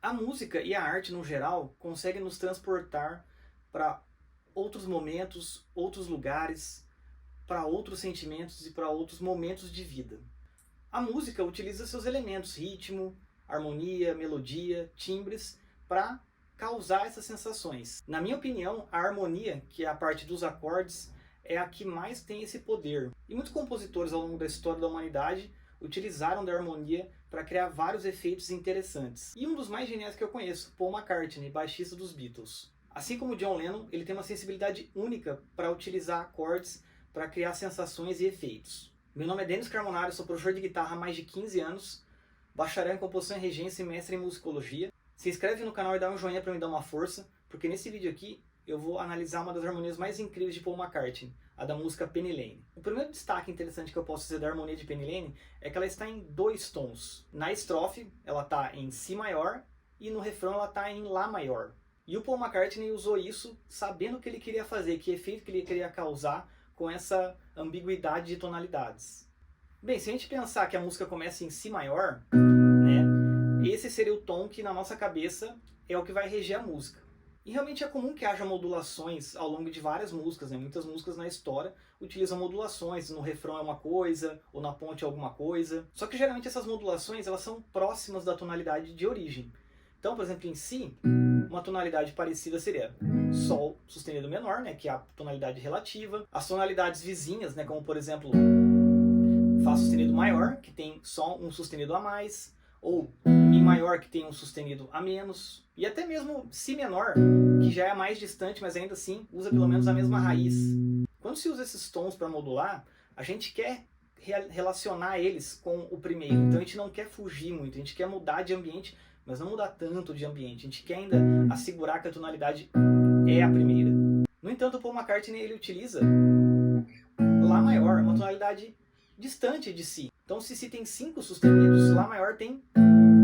A música e a arte, no geral, conseguem nos transportar para outros momentos, outros lugares, para outros sentimentos e para outros momentos de vida. A música utiliza seus elementos, ritmo, harmonia, melodia, timbres, para causar essas sensações. Na minha opinião, a harmonia, que é a parte dos acordes, é a que mais tem esse poder. E muitos compositores ao longo da história da humanidade utilizaram da harmonia para criar vários efeitos interessantes. E um dos mais geniais que eu conheço, Paul McCartney, baixista dos Beatles. Assim como John Lennon, ele tem uma sensibilidade única para utilizar acordes para criar sensações e efeitos. Meu nome é Denis Carmonari, sou professor de guitarra há mais de 15 anos, bacharel em composição e regência e mestre em musicologia. Se inscreve no canal e dá um joinha para me dar uma força, porque nesse vídeo aqui eu vou analisar uma das harmonias mais incríveis de Paul McCartney, a da música Penny Lane. O primeiro destaque interessante que eu posso dizer da harmonia de Penny Lane é que ela está em 2 tons. Na estrofe, ela está em Si maior e no refrão ela está em Lá maior. E o Paul McCartney usou isso sabendo o que ele queria fazer, que efeito que ele queria causar com essa ambiguidade de tonalidades. Bem, se a gente pensar que a música começa em Si maior, né, esse seria o tom que na nossa cabeça é o que vai reger a música. E realmente é comum que haja modulações ao longo de várias músicas, né? Muitas músicas na história utilizam modulações, no refrão é uma coisa, ou na ponte é alguma coisa. Só que geralmente essas modulações elas são próximas da tonalidade de origem. Então, por exemplo, em Si, uma tonalidade parecida seria Sol sustenido menor, né, que é a tonalidade relativa. As tonalidades vizinhas, né, como por exemplo Fá sustenido maior, que tem só um sustenido a mais, ou Mi maior, que tem um sustenido a menos, e até mesmo Si menor, que já é mais distante, mas ainda assim usa pelo menos a mesma raiz. Quando se usa esses tons para modular, a gente quer relacionar eles com o primeiro, então a gente não quer fugir muito, a gente quer mudar de ambiente, mas não mudar tanto de ambiente, a gente quer ainda assegurar que a tonalidade é a primeira. No entanto, o Paul McCartney ele utiliza Lá maior, uma tonalidade distante de Si. Então se Si tem 5 sustenidos, Lá maior tem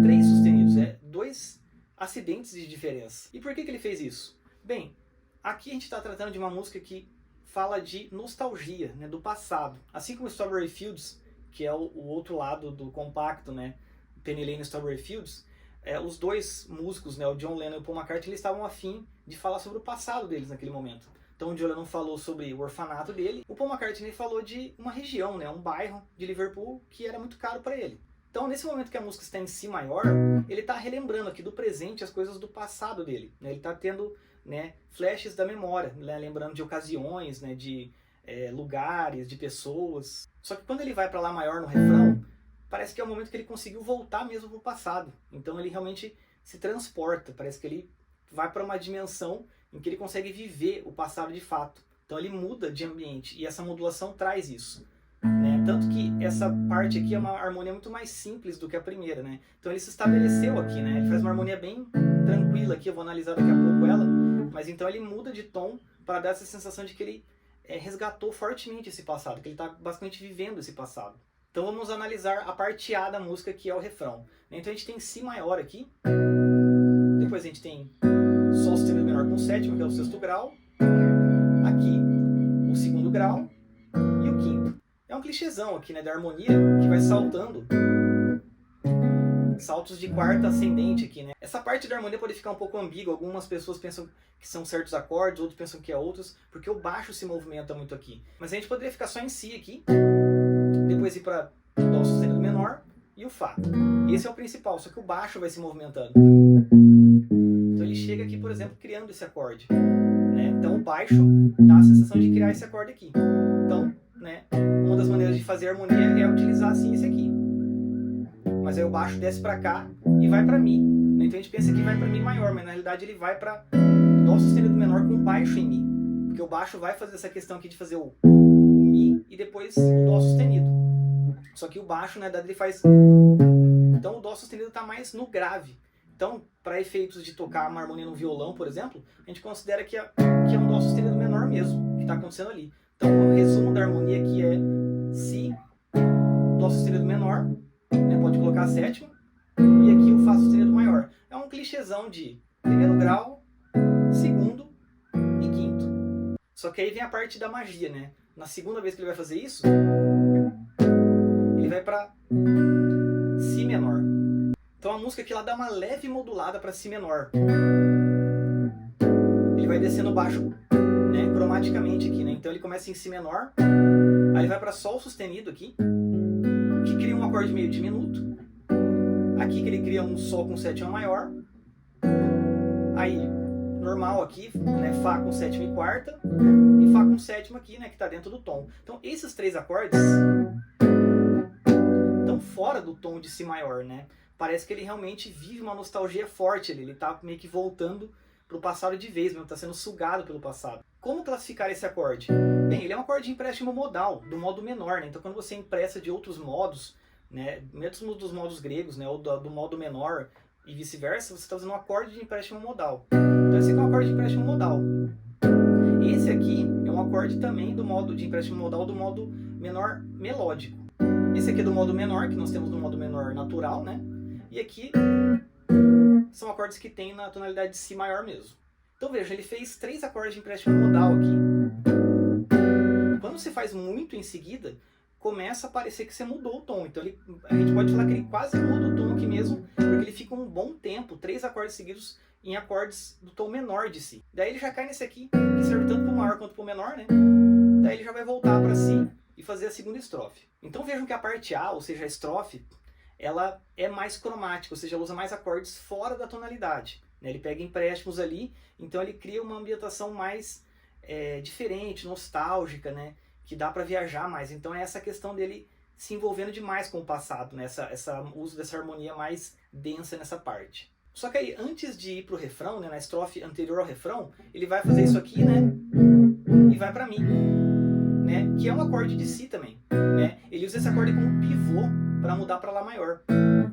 3 sustenidos, 2 acidentes de diferença. E por que ele fez isso? Bem, aqui a gente está tratando de uma música que fala de nostalgia, né, do passado. Assim como Strawberry Fields, que é o outro lado do compacto, né, Penny Lane e Strawberry Fields, os dois músicos, né, o John Lennon e o Paul McCartney, eles estavam afim de falar sobre o passado deles naquele momento. Então o John Lennon falou sobre o orfanato dele, o Paul McCartney falou de uma região, né, um bairro de Liverpool que era muito caro para ele. Então nesse momento que a música está em Si maior, ele está relembrando aqui do presente as coisas do passado dele. Né? Ele está tendo, né, flashes da memória, né, lembrando de ocasiões, né, de lugares, de pessoas. Só que quando ele vai para Lá maior no refrão, parece que é o momento que ele conseguiu voltar mesmo para o passado. Então ele realmente se transporta, parece que ele vai para uma dimensão em que ele consegue viver o passado de fato. Então ele muda de ambiente e essa modulação traz isso. Né? Tanto que essa parte aqui é uma harmonia muito mais simples do que a primeira. Né? Então ele se estabeleceu aqui, né? Ele faz uma harmonia bem tranquila aqui, eu vou analisar daqui a pouco ela, mas então ele muda de tom para dar essa sensação de que ele resgatou fortemente esse passado, que ele está basicamente vivendo esse passado. Então vamos analisar a parte A da música, que é o refrão. Então a gente tem Si maior aqui, depois a gente tem Sol sustenido menor com sétima, que é o 6º grau, aqui o 2º grau e o 5º. É um clichêzão aqui, né, da harmonia, que vai saltando, saltos de quarta ascendente aqui, né. Essa parte da harmonia pode ficar um pouco ambígua, algumas pessoas pensam que são certos acordes, outros pensam que é outros, porque o baixo se movimenta muito aqui. Mas a gente poderia ficar só em Si aqui, depois ir para Dó sustenido menor e o Fá. Esse é o principal, só que o baixo vai se movimentando. Então ele chega aqui, por exemplo, criando esse acorde. Né? Então o baixo dá a sensação de criar esse acorde aqui. Então, né, uma das maneiras de fazer harmonia é utilizar assim esse aqui. Mas aí o baixo desce para cá e vai para Mi. Né? Então a gente pensa que vai para Mi maior, mas na realidade ele vai para Dó sustenido menor com baixo em Mi. Porque o baixo vai fazer essa questão aqui de fazer o Mi e depois o Dó sustenido. Só que o baixo, na verdade, ele faz... Então o Dó sustenido está mais no grave. Então, para efeitos de tocar uma harmonia no violão, por exemplo, a gente considera que é um Dó sustenido menor mesmo, que está acontecendo ali. Então o resumo da harmonia aqui é Si, Dó sustenido menor, né, pode colocar a sétima, e aqui o Fá sustenido maior. É um clichêzão de 1º grau, 2º e 5º. Só que aí vem a parte da magia, né? Na segunda vez que ele vai fazer isso, ele vai para Si menor. Então a música aqui ela dá uma leve modulada para si menor. Ele vai descendo baixo, né, cromaticamente aqui, né? Então ele começa em si menor, aí vai para sol sustenido aqui, que cria um acorde meio diminuto. Aqui que ele cria um sol com sétima maior. Aí normal aqui, né, Fá com sétima e quarta, e Fá com sétima aqui, né, que está dentro do tom. Então esses três acordes estão fora do tom de Si maior, né? Parece que ele realmente vive uma nostalgia forte ali, ele está meio que voltando para o passado de vez, mesmo está sendo sugado pelo passado. Como classificar esse acorde? Bem, ele é um acorde de empréstimo modal, do modo menor, né? Então quando você empresta de outros modos, né, mesmo dos modos gregos, né, ou do modo menor e vice-versa, você está usando um acorde de empréstimo modal. Então esse aqui é um acorde de empréstimo modal. Esse aqui é um acorde também do modo de empréstimo modal do modo menor melódico. Esse aqui é do modo menor, que nós temos do modo menor natural, né? E aqui são acordes que tem na tonalidade de Si maior mesmo. Então veja, ele fez 3 acordes de empréstimo modal aqui. Quando você faz muito em seguida, começa a parecer que você mudou o tom. Então a gente pode falar que ele quase muda o tom aqui mesmo, porque ele fica um bom tempo, 3 acordes seguidos em acordes do tom menor de Si. Daí ele já cai nesse aqui, que serve tanto para o maior quanto para o menor, né? Daí ele já vai voltar para Si e fazer a segunda estrofe. Então vejam que a parte A, ou seja, a estrofe, ela é mais cromática, ou seja, ela usa mais acordes fora da tonalidade. Ele pega empréstimos ali, então ele cria uma ambientação mais diferente, nostálgica, né? Que dá para viajar mais. Então é essa questão dele se envolvendo demais com o passado, né? Essa uso dessa harmonia mais densa nessa parte. Só que aí, antes de ir para o refrão, né, na estrofe anterior ao refrão, ele vai fazer isso aqui, né? E vai para Mi, né? Que é um acorde de Si também, né? Ele usa esse acorde como pivô para mudar para Lá maior.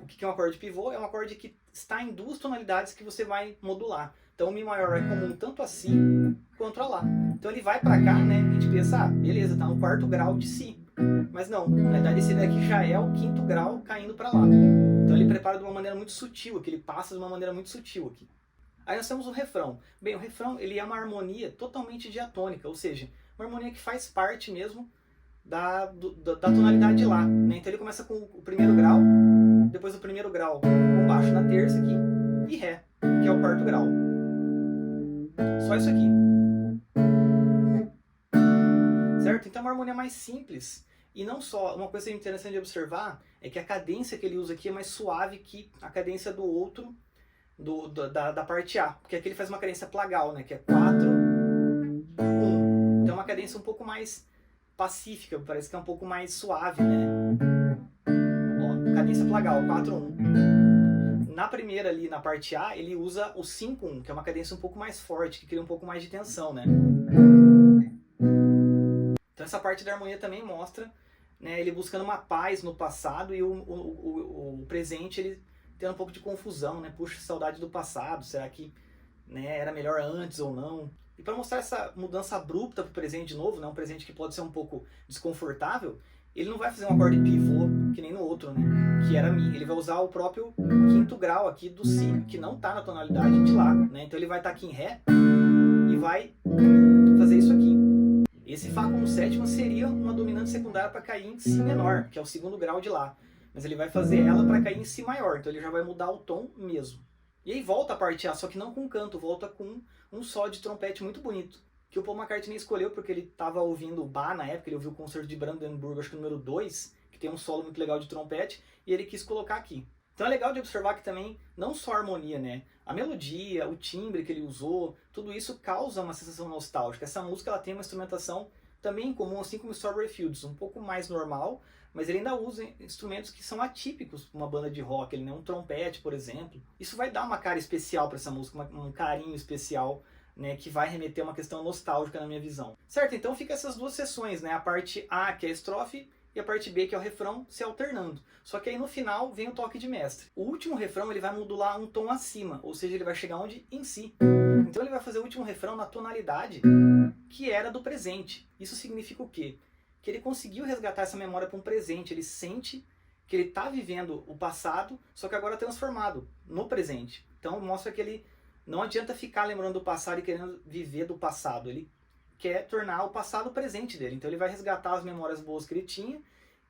O que é um acorde pivô? É um acorde que está em 2 tonalidades que você vai modular. Então o Mi maior é comum tanto a Si quanto a Lá. Então ele vai para cá, né? A gente pensa, beleza, tá no 4º grau de Si. Mas não, na verdade esse daqui já é o 5º grau caindo para Lá. Então ele prepara de uma maneira muito sutil aqui, ele passa de uma maneira muito sutil aqui. Aí nós temos o refrão. Bem, o refrão ele é uma harmonia totalmente diatônica, ou seja, uma harmonia que faz parte mesmo da tonalidade de Lá, né? Então ele começa com o 1º grau, depois o 1º grau com baixo na terça aqui, e Ré, que é o 4º grau. Só isso aqui. Certo? Então é uma harmonia mais simples. E não só, uma coisa interessante de observar é que a cadência que ele usa aqui é mais suave que a cadência do outro, da parte A. Porque aqui ele faz uma cadência plagal, né? Que é 4, 1. Então é uma cadência um pouco mais pacífica, parece que é um pouco mais suave, né? Ó, cadência plagal, 4, 1. Na primeira ali, na parte A, ele usa o 5, 1, que é uma cadência um pouco mais forte, que cria um pouco mais de tensão, né? Então essa parte da harmonia também mostra, né, ele buscando uma paz no passado e o presente ele tendo um pouco de confusão, né? Puxa, saudade do passado, será que, né, era melhor antes ou não? E para mostrar essa mudança abrupta para o presente de novo, né, um presente que pode ser um pouco desconfortável, ele não vai fazer um acorde pivô que nem no outro, né, que era Mi. Ele vai usar o próprio 5º grau aqui do Si, que não está na tonalidade de Lá, né? Então ele vai estar aqui em Ré e vai fazer isso aqui. Esse Fá com sétima seria uma dominante secundária para cair em Si menor, que é o 2º grau de Lá. Mas ele vai fazer ela para cair em Si maior, então ele já vai mudar o tom mesmo. E aí volta a parte A, só que não com canto, volta com um só de trompete muito bonito, que o Paul McCartney escolheu porque ele estava ouvindo o Bach na época, ele ouviu o concerto de Brandenburg, acho que o número 2, que tem um solo muito legal de trompete, e ele quis colocar aqui. Então é legal de observar que também, não só a harmonia, né? A melodia, o timbre que ele usou, tudo isso causa uma sensação nostálgica. Essa música ela tem uma instrumentação também comum, assim como Strawberry Fields, um pouco mais normal, mas ele ainda usa instrumentos que são atípicos para uma banda de rock, ele, né? Um trompete, por exemplo. Isso vai dar uma cara especial para essa música, um carinho especial, né? Que vai remeter a uma questão nostálgica na minha visão. Certo? Então fica essas 2 seções, né? A parte A, que é a estrofe, e a parte B, que é o refrão, se alternando. Só que aí no final vem o toque de mestre. O último refrão ele vai modular um tom acima, ou seja, ele vai chegar onde? Em Si. Então ele vai fazer o último refrão na tonalidade que era do presente. Isso significa o quê? Que ele conseguiu resgatar essa memória para um presente. Ele sente que ele está vivendo o passado, só que agora transformado no presente. Então mostra que ele não adianta ficar lembrando do passado e querendo viver do passado. Ele quer tornar o passado presente dele. Então ele vai resgatar as memórias boas que ele tinha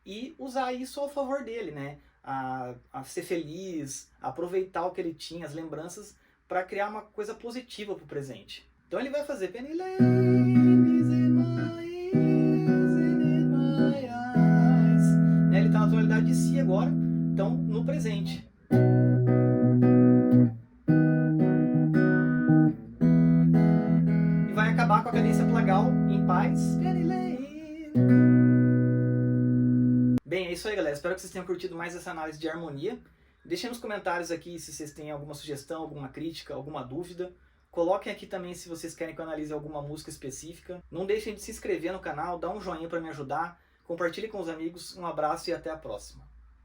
e usar isso ao favor dele, né? a ser feliz, a aproveitar o que ele tinha, as lembranças, para criar uma coisa positiva para o presente. Então ele vai fazer Penny Lane is in my eyes. Ele está na tonalidade de Si agora, então no presente. E vai acabar com a cadência plagal em paz. Penny Lane. Bem, é isso aí, galera. Espero que vocês tenham curtido mais essa análise de harmonia. Deixem nos comentários aqui se vocês têm alguma sugestão, alguma crítica, alguma dúvida. Coloquem aqui também se vocês querem que eu analise alguma música específica. Não deixem de se inscrever no canal, dar um joinha para me ajudar. Compartilhe com os amigos. Um abraço e até a próxima.